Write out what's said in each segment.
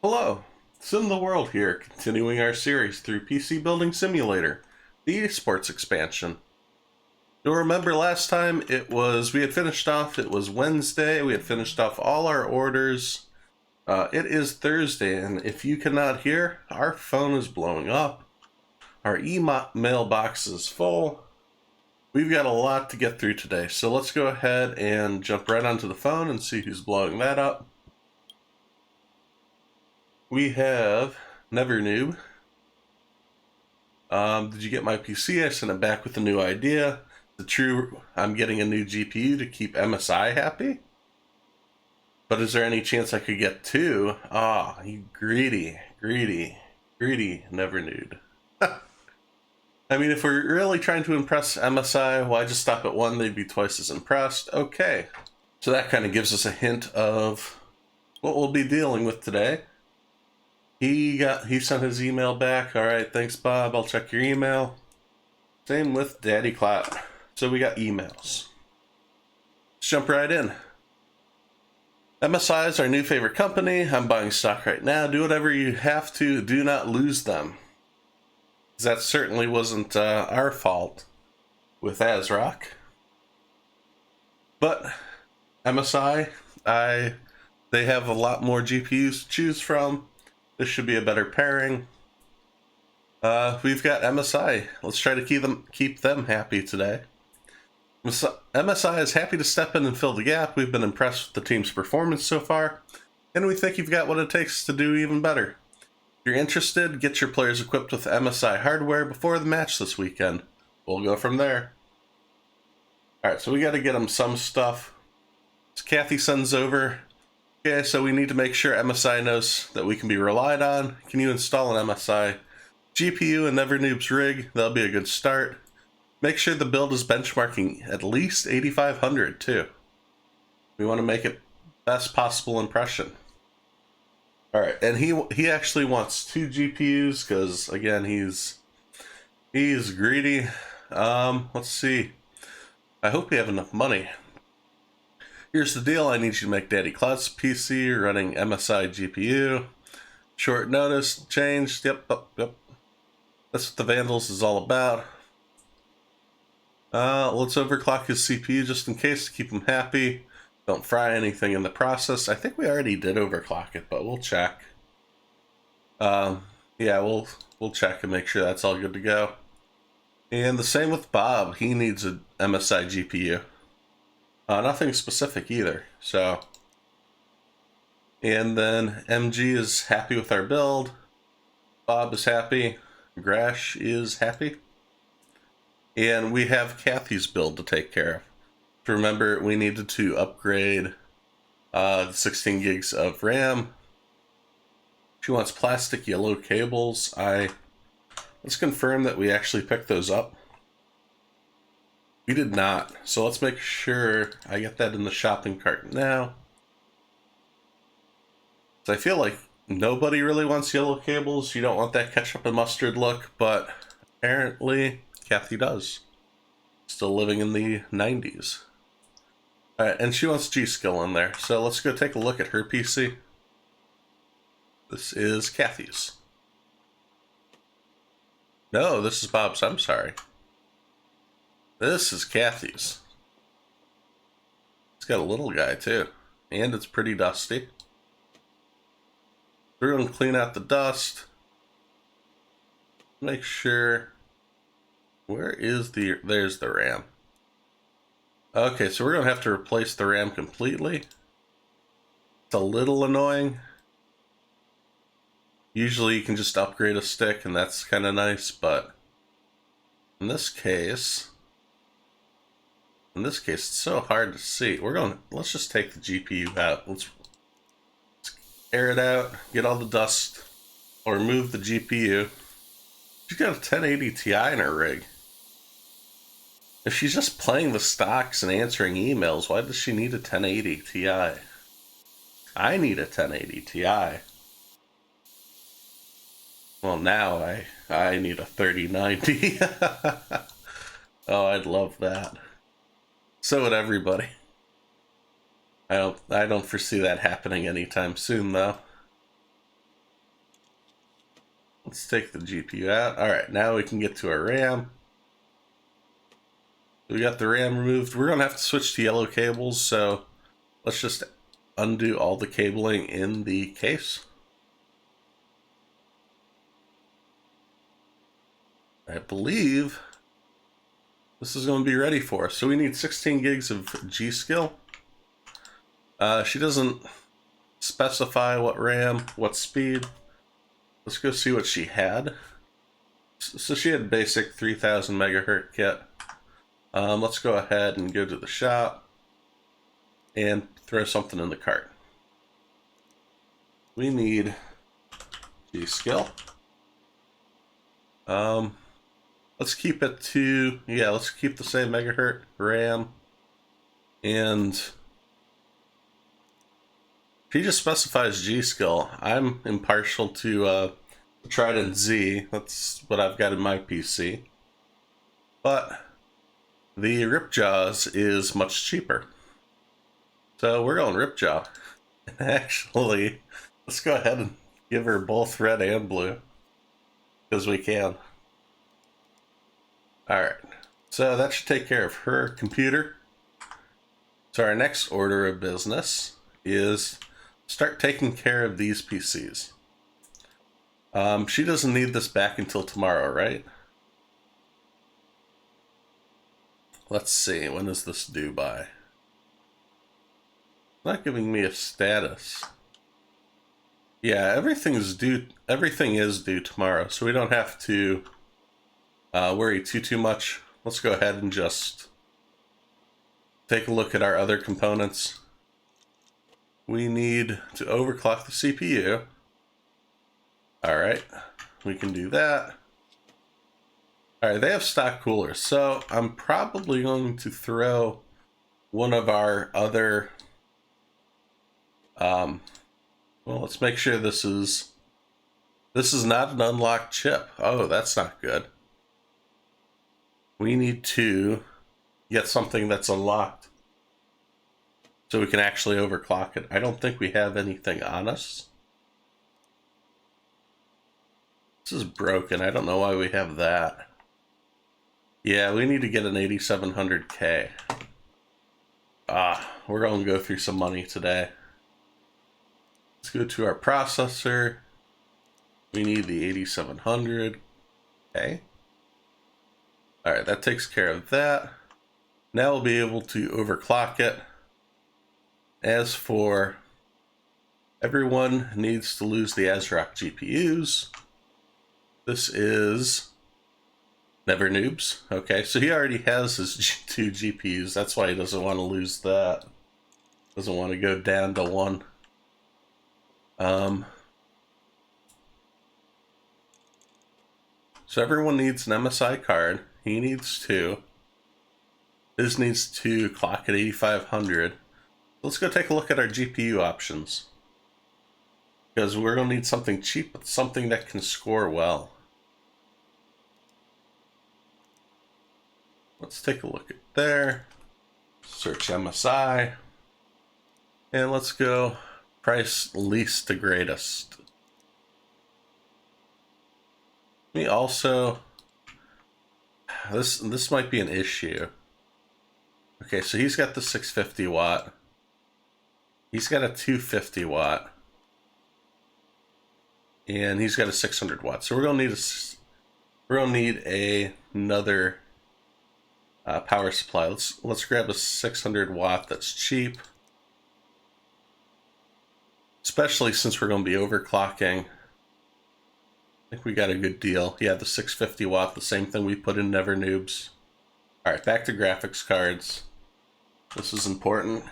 Hello, SimTheWorld here, continuing our series through PC Building Simulator, the Esports expansion. You'll remember last time we had finished off, it was Wednesday, we had finished off all our orders. It is Thursday, and if you cannot hear, our phone is blowing up. Our email box is full. We've got a lot to get through today, so let's go ahead and jump right onto the phone and see who's blowing that up. We have NeverNoob. Did you get my PC? I sent it back with a new idea. I'm getting a new GPU to keep MSI happy. But is there any chance I could get two? Ah, you greedy NeverNoob. I mean, if we're really trying to impress MSI, why just stop at one? They'd be twice as impressed. Okay. So that kind of gives us a hint of what we'll be dealing with today. He sent his email back. All right, thanks, Bob. I'll check your email. Same with DaddyClap. So we got emails. Let's jump right in. MSI is our new favorite company. I'm buying stock right now. Do whatever you have to. Do not lose them. That certainly wasn't our fault with ASRock. But MSI, they have a lot more GPUs to choose from. This should be a better pairing. We've got MSI. Let's try to keep them happy today. MSI is happy to step in and fill the gap. We've been impressed with the team's performance so far, and we think you've got what it takes to do even better. If you're interested, get your players equipped with MSI hardware before the match this weekend. We'll go from there. Alright, so we got to get them some stuff. So Kathy sends over. Okay, so we need to make sure MSI knows that we can be relied on. Can you install an MSI GPU in NeverNoob's rig? That'll be a good start. Make sure the build is benchmarking at least 8500 too. We want to make it best possible impression. Alright, and he actually wants two GPUs because again he's greedy. Let's see. I hope we have enough money. Here's the deal, I need you to make DaddyClap's PC running MSI GPU. Short notice, changed, yep. That's what the Vandals is all about. Let's overclock his CPU just in case to keep him happy. Don't fry anything in the process. I think we already did overclock it, but we'll check. Yeah, we'll check and make sure that's all good to go. And the same with Bob, he needs a MSI GPU. Nothing specific either, so. And then MG is happy with our build. Bob is happy. Grash is happy. And we have Kathy's build to take care of. Remember, we needed to upgrade 16 gigs of RAM. She wants plastic yellow cables. Let's confirm that we actually picked those up. We did not, so let's make sure I get that in the shopping cart now. So I feel like nobody really wants yellow cables. You don't want that ketchup and mustard look, but apparently Kathy does. Still living in the 90s. Alright, and she wants G-Skill in there, so let's go take a look at her PC. This is Kathy's. No, this is Bob's, I'm sorry. This is Kathy's. It's got a little guy too, and it's pretty dusty. We're going to clean out the dust. Make sure, there's the RAM. Okay, so we're going to have to replace the RAM completely. It's a little annoying. Usually you can just upgrade a stick and that's kind of nice, but in this case it's so hard to see. Let's just take the GPU out. Let's air it out, get all the dust, or remove the GPU. She's got a 1080 Ti in her rig. If she's just playing the stocks and answering emails, why does she need a 1080 Ti? I need a 1080 Ti. Well, now I need a 3090. Oh, I'd love that. So would everybody. I don't foresee that happening anytime soon, though. Let's take the GPU out. All right, now we can get to our RAM. We got the RAM removed. We're gonna have to switch to yellow cables, so let's just undo all the cabling in the case. I believe this is going to be ready for us. So we need 16 gigs of G-Skill. She doesn't specify what RAM, what speed. Let's go see what she had. So she had basic 3000 megahertz kit. Let's go ahead and go to the shop and throw something in the cart. We need G-Skill. Let's keep it to, let's keep the same megahertz RAM. And she just specifies G-Skill. I'm impartial to Trident Z. That's what I've got in my PC. But the Ripjaws is much cheaper. So we're going Ripjaw. Actually, let's go ahead and give her both red and blue. Because we can. Alright, so that should take care of her computer. So our next order of business is start taking care of these PCs. She doesn't need this back until tomorrow, right? Let's see, when is this due by? It's not giving me a status. Yeah, everything is due tomorrow, so we don't have to worry too much. Let's go ahead and just take a look at our other components. We need to overclock the CPU. Alright, we can do that. Alright, they have stock coolers, so I'm probably going to throw one of our other well, let's make sure this is not an unlocked chip. Oh, that's not good. We need to get something that's unlocked so we can actually overclock it. I don't think we have anything on us. This is broken. I don't know why we have that. Yeah, we need to get an 8700K. We're going to go through some money today. Let's go to our processor. We need the 8700. Okay. Alright, that takes care of that. Now we'll be able to overclock it. As for everyone needs to lose the ASRock GPUs. This is NeverNoob's. Okay, so he already has his 2 GPUs. That's why he doesn't want to lose that. Doesn't want to go down to 1. So everyone needs an MSI card. He needs 2. His needs to clock at 8500. Let's go take a look at our GPU options. Because we're going to need something cheap, but something that can score well. Let's take a look at there. Search MSI. And let's go price least to greatest. We also, this might be an issue. Okay, so he's got the 650 watt. He's got a 250 watt. And he's got a 600 watt. So we're gonna need another power supply. Let's grab a 600 watt that's cheap. Especially since we're gonna be overclocking. I think we got a good deal. Yeah, the 650 watt, the same thing we put in NeverNoob's. Alright, back to graphics cards. This is important.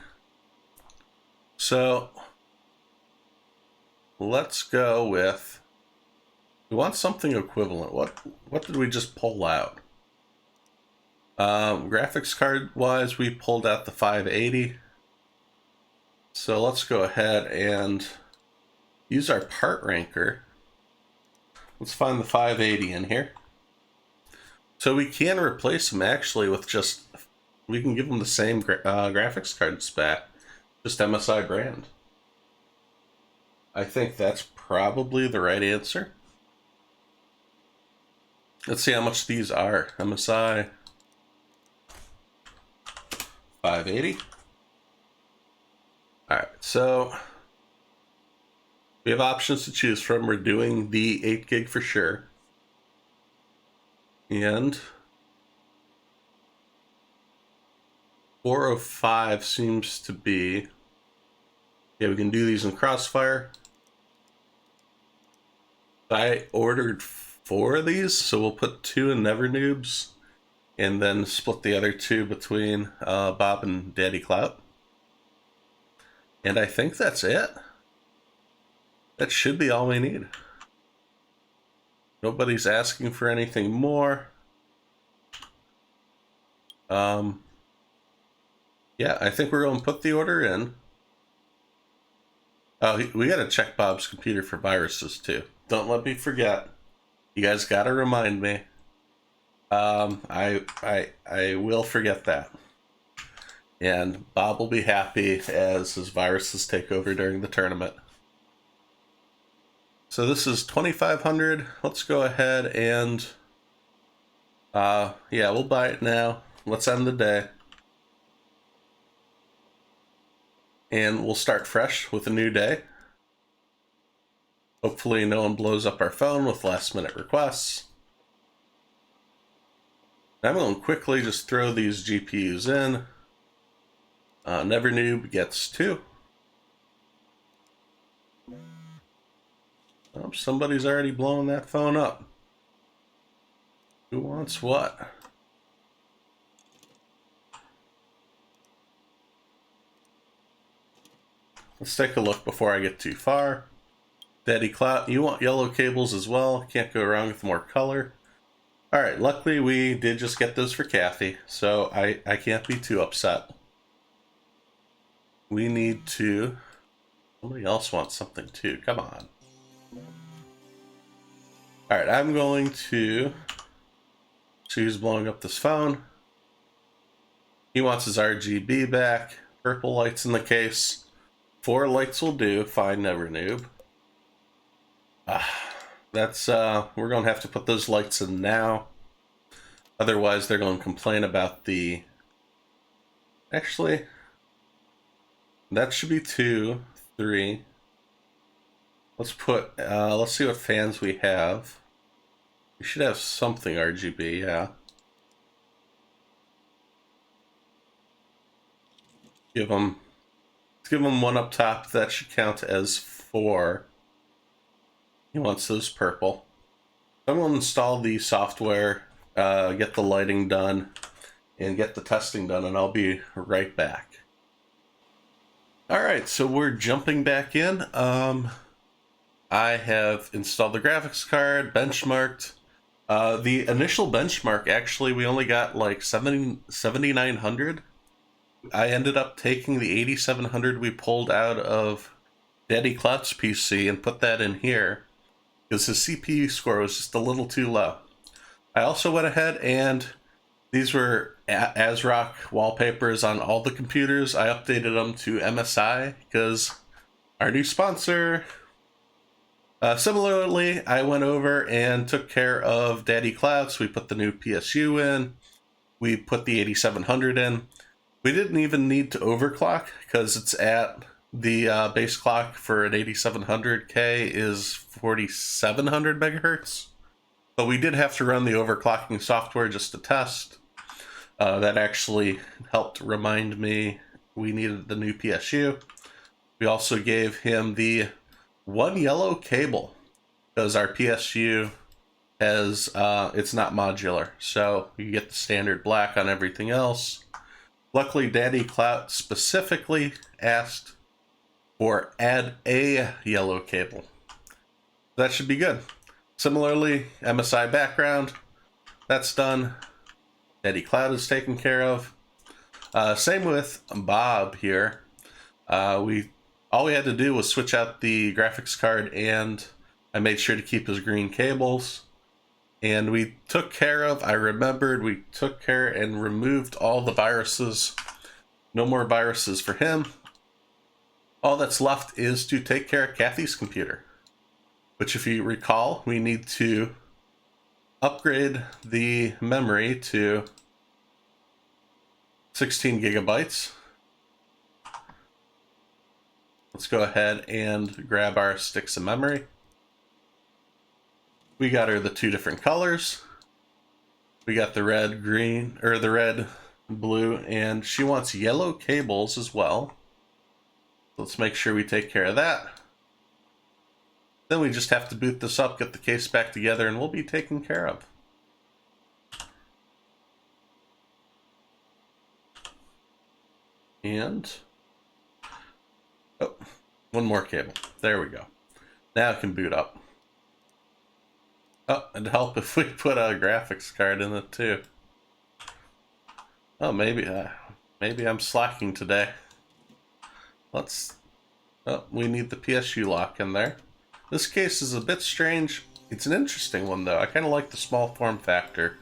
So, let's go with, we want something equivalent. What did we just pull out? Graphics card wise, we pulled out the 580. So let's go ahead and use our part ranker. Let's find the 580 in here. So we can replace them actually with just, we can give them the same graphics card spec, just MSI brand. I think that's probably the right answer. Let's see how much these are. MSI 580. Alright, so we have options to choose from. We're doing the 8 gig for sure. And 405 seems to be... Yeah, we can do these in Crossfire. I ordered 4 of these, so we'll put 2 in NeverNoobs and then split the other 2 between Bob and DaddyClap. And I think that's it. That should be all we need. Nobody's asking for anything more. Yeah, I think we're going to put the order in. Oh, we got to check Bob's computer for viruses too. Don't let me forget. You guys got to remind me. I will forget that. And Bob will be happy as his viruses take over during the tournament. So this is 2,500. Let's go ahead and yeah, we'll buy it now. Let's end the day. And we'll start fresh with a new day. Hopefully no one blows up our phone with last minute requests. I'm going to quickly just throw these GPUs in. NeverNoob gets 2. Oh, somebody's already blowing that phone up. Who wants what? Let's take a look before I get too far. DaddyClap, you want yellow cables as well. Can't go wrong with more color. Alright, luckily we did just get those for Kathy, so I can't be too upset. We need to... Somebody else wants something too, come on. Alright, I'm going to choose blowing up this phone. He wants his RGB back. Purple lights in the case. 4 lights will do. Fine, NeverNoob. That's, we're going to have to put those lights in now. Otherwise, they're going to complain about the... Actually, that should be 2, 3. Let's put, let's see what fans we have. We should have something RGB, yeah. Let's give them 1 up top. That should count as 4. He wants those purple. I'm going to install the software, get the lighting done, and get the testing done, and I'll be right back. Alright, so we're jumping back in. I have installed the graphics card, benchmarked. The initial benchmark, actually, we only got like 7,900. I ended up taking the 8,700 we pulled out of DaddyClap's PC and put that in here because his CPU score was just a little too low. I also went ahead and these were ASRock wallpapers on all the computers. I updated them to MSI because our new sponsor. Similarly, I went over and took care of DaddyClap's. We put the new PSU in. We put the 8,700 in. We didn't even need to overclock because it's at the base clock for an 8700K is 4700 megahertz. But we did have to run the overclocking software just to test. That actually helped remind me we needed the new PSU. We also gave him the 1 yellow cable because our PSU has, it's not modular. So you get the standard black on everything else. Luckily, DaddyClap specifically asked for add a yellow cable. That should be good. Similarly, MSI background, that's done. DaddyClap is taken care of. Same with Bob here. All we had to do was switch out the graphics card, and I made sure to keep his green cables. And we took care of, I remembered, we took care and removed all the viruses. No more viruses for him. All that's left is to take care of Kathy's computer. Which, if you recall, we need to upgrade the memory to 16 gigabytes. Let's go ahead and grab our sticks of memory. We got her the two different colors. We got the red, green, or the red, blue, and she wants yellow cables as well. Let's make sure we take care of that. Then we just have to boot this up, get the case back together, and we'll be taken care of. And, oh, one more cable. There we go. Now it can boot up. Oh, it'd help if we put a graphics card in it too. Oh, maybe I'm slacking today. Oh, we need the PSU lock in there. This case is a bit strange. It's an interesting one though. I kind of like the small form factor.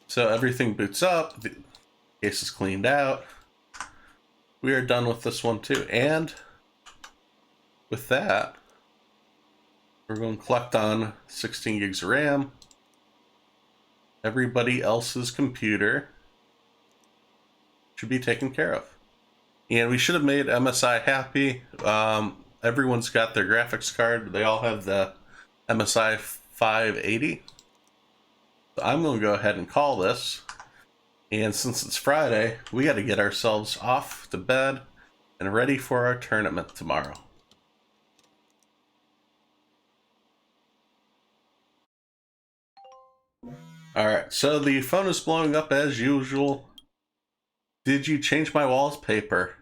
So everything boots up, the case is cleaned out. We are done with this one too. And with that, we're going to collect on 16 gigs of RAM. Everybody else's computer should be taken care of. And we should have made MSI happy. Everyone's got their graphics card. They all have the MSI 580. So I'm going to go ahead and call this. And since it's Friday, we got to get ourselves off to bed and ready for our tournament tomorrow. Alright, so the phone is blowing up as usual. Did you change my wallpaper?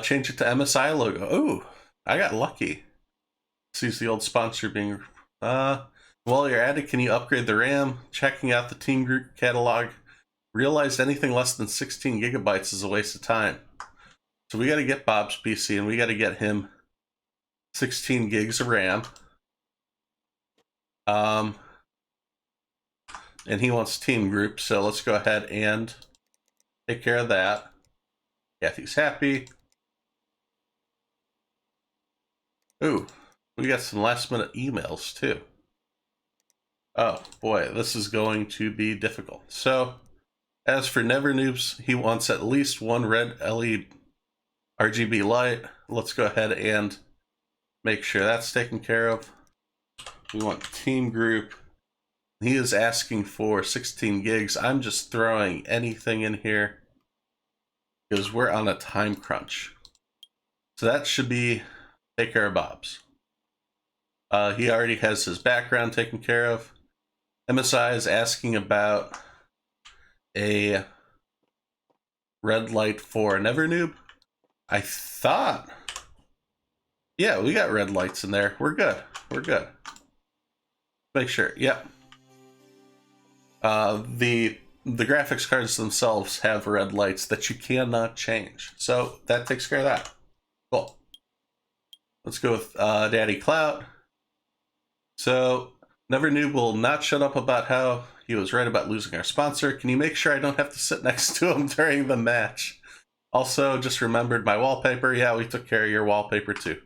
Change it to MSI logo. Ooh, I got lucky. Sees the old sponsor being... while you're at it, can you upgrade the RAM? Checking out the team group catalog. Realized anything less than 16 gigabytes is a waste of time. So we got to get Bob's PC and we got to get him 16 gigs of RAM. And he wants team group, so let's go ahead and take care of that. Kathy's happy. Ooh, we got some last minute emails too. Oh boy, this is going to be difficult. So, as for NeverNoobs, he wants at least one red LED RGB light. Let's go ahead and make sure that's taken care of. We want team group. He is asking for 16 gigs. I'm just throwing anything in here because we're on a time crunch. So that should be take care of Bob's. He already has his background taken care of. MSI is asking about a red light for NeverNoob. I thought, yeah, we got red lights in there. We're good. We're good. Make sure. Yep. The graphics cards themselves have red lights that you cannot change. So that takes care of that. Cool. Let's go with DaddyClap. So NeverNoob will not shut up about how he was right about losing our sponsor. Can you make sure I don't have to sit next to him during the match? Also, just remembered my wallpaper. Yeah, we took care of your wallpaper too.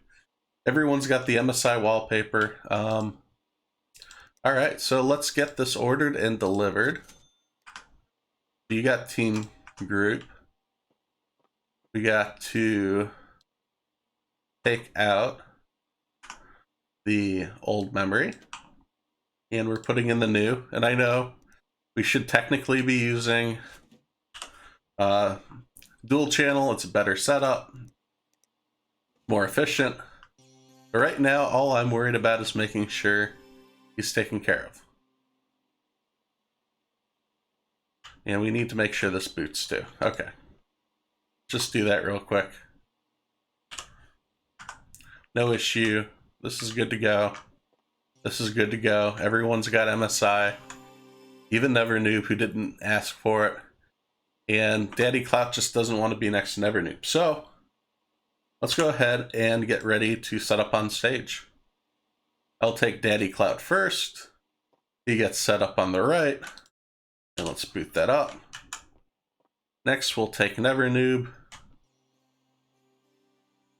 Everyone's got the MSI wallpaper. Alright, so let's get this ordered and delivered. You got team group. We got to take out the old memory. And we're putting in the new. And I know we should technically be using dual channel. It's a better setup. More efficient. But right now, all I'm worried about is making sure he's taken care of. And we need to make sure this boots too. Okay. Just do that real quick. No issue. This is good to go. This is good to go. Everyone's got MSI. Even NeverNoob, who didn't ask for it. And DaddyClap just doesn't want to be next to NeverNoob. So, let's go ahead and get ready to set up on stage. I'll take DaddyClap first. He gets set up on the right. And let's boot that up. Next, we'll take NeverNoob.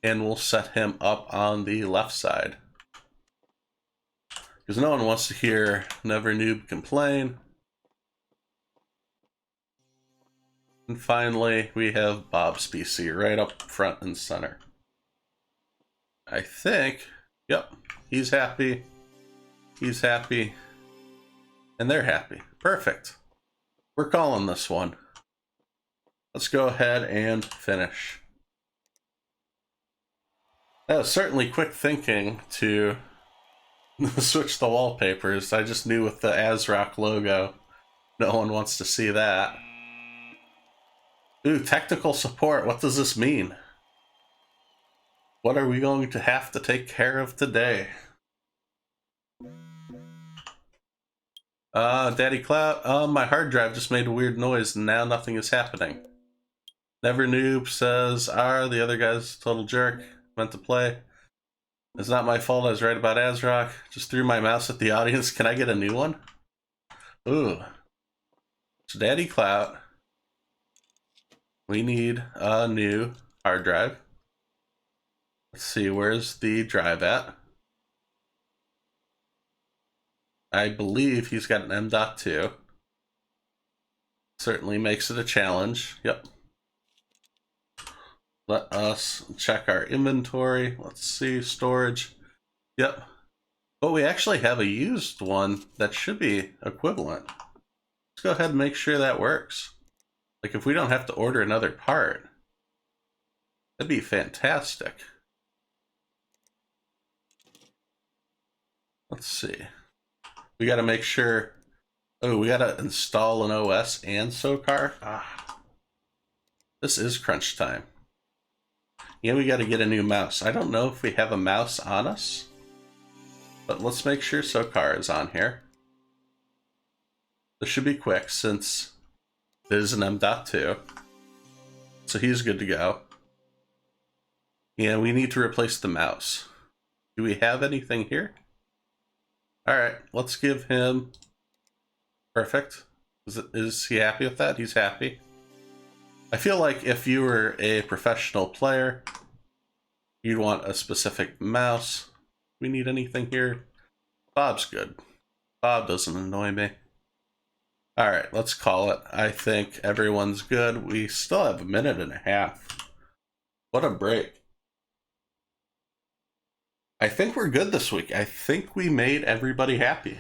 And we'll set him up on the left side. Because no one wants to hear NeverNoob complain. And finally, we have Bob's PC right up front and center. I think, yep, he's happy, and they're happy. Perfect. We're calling this one. Let's go ahead and finish. That was certainly quick thinking to switch the wallpapers. I just knew with the ASRock logo, no one wants to see that. Ooh, technical support. What does this mean? What are we going to have to take care of today? DaddyClap. My hard drive just made a weird noise and now nothing is happening. NeverNoob says, the other guy's a total jerk. Meant to play. It's not my fault, I was right about ASRock. Just threw my mouse at the audience. Can I get a new one? Ooh. So DaddyClap. We need a new hard drive. Let's see, where's the drive at? I believe he's got an M.2. Certainly makes it a challenge. Yep. Let us check our inventory. Let's see, storage. Yep. But we actually have a used one that should be equivalent. Let's go ahead and make sure that works. Like, if we don't have to order another part, that'd be fantastic. Let's see. We got to make sure. Oh, we got to install an OS and SOCAR. This is crunch time. Yeah, we got to get a new mouse. I don't know if we have a mouse on us, but let's make sure SOCAR is on here. This should be quick since it is an M.2. So he's good to go. Yeah, we need to replace the mouse. Do we have anything here? Alright, let's give him... Perfect. Is he happy with that? He's happy. I feel like if you were a professional player, you'd want a specific mouse. We need anything here? Bob's good. Bob doesn't annoy me. Alright, let's call it. I think everyone's good. We still have a minute and a half. What a break. I think we're good this week. I think we made everybody happy.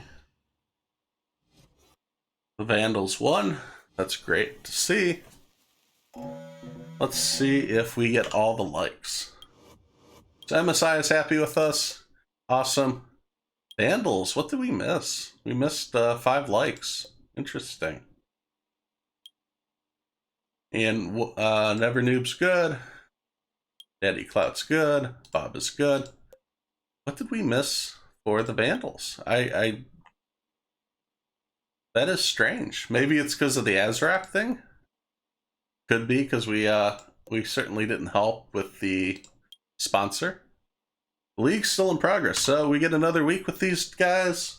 The Vandals won. That's great to see. Let's see if we get all the likes. So MSI is happy with us. Awesome. Vandals, what did we miss? We missed 5 likes. Interesting. And NeverNoob's good. DaddyClap's good. Bob is good. What did we miss for the Vandals? That is strange. Maybe it's because of the ASRock thing? Could be, because we certainly didn't help with the sponsor. The league's still in progress, so we get another week with these guys.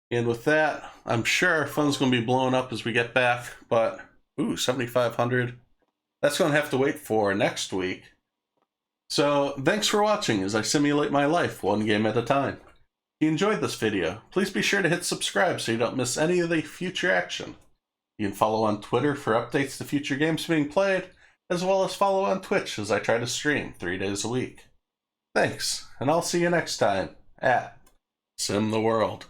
And with that, I'm sure our fun's going to be blowing up as we get back, but, ooh, 7,500. That's going to have to wait for next week. So, thanks for watching as I simulate my life one game at a time. If you enjoyed this video, please be sure to hit subscribe so you don't miss any of the future action. You can follow on Twitter for updates to future games being played, as well as follow on Twitch as I try to stream 3 days a week. Thanks, and I'll see you next time at SimTheWorld.